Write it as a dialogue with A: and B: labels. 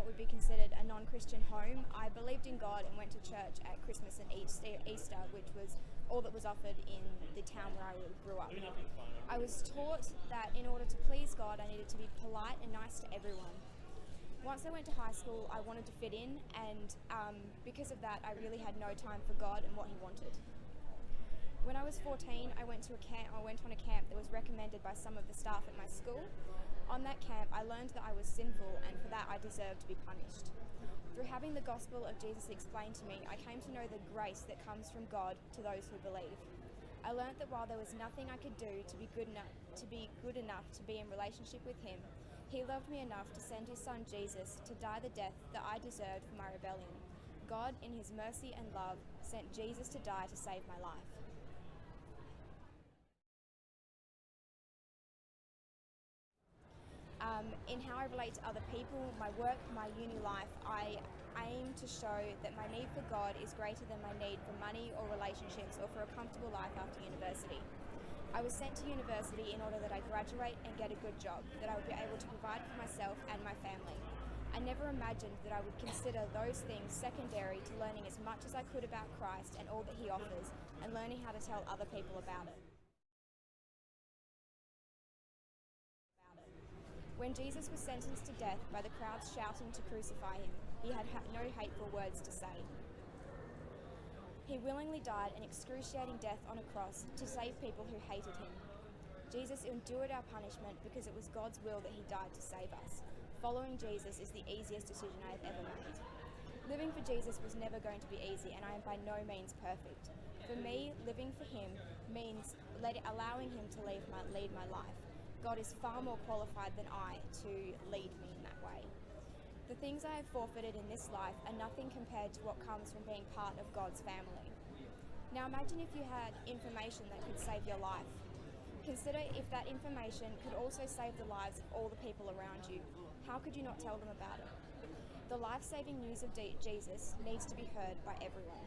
A: what would be considered a non-Christian home, I believed in God and went to church at Christmas and Easter, which was all that was offered in the town where I grew up. I was taught that in order to please God, I needed to be polite and nice to everyone. Once I went to high school, I wanted to fit in, and because of that, I really had no time for God and what He wanted. When I was 14, I went on a camp that was recommended by some of the staff at my school. On that camp, I learned that I was sinful, and for that I deserved to be punished. Through having the gospel of Jesus explained to me, I came to know the grace that comes from God to those who believe. I learned that while there was nothing I could do to be good enough to be in relationship with Him, He loved me enough to send His Son Jesus to die the death that I deserved for my rebellion. God, in His mercy and love, sent Jesus to die to save my life. In how I relate to other people, my work, my uni life, I aim to show that my need for God is greater than my need for money or relationships or for a comfortable life after university. I was sent to university in order that I graduate and get a good job, that I would be able to provide for myself and my family. I never imagined that I would consider those things secondary to learning as much as I could about Christ and all that He offers, and learning how to tell other people about it. When Jesus was sentenced to death by the crowds shouting to crucify Him, He had no hateful words to say. He willingly died an excruciating death on a cross to save people who hated Him. Jesus endured our punishment because it was God's will that He died to save us. Following Jesus is the easiest decision I have ever made. Living for Jesus was never going to be easy, and I am by no means perfect. For me, living for Him means allowing Him to lead my life. God is far more qualified than I to lead me in that way. The things I have forfeited in this life are nothing compared to what comes from being part of God's family. Now imagine if you had information that could save your life. Consider if that information could also save the lives of all the people around you. How could you not tell them about it? The life-saving news of Jesus needs to be heard by everyone.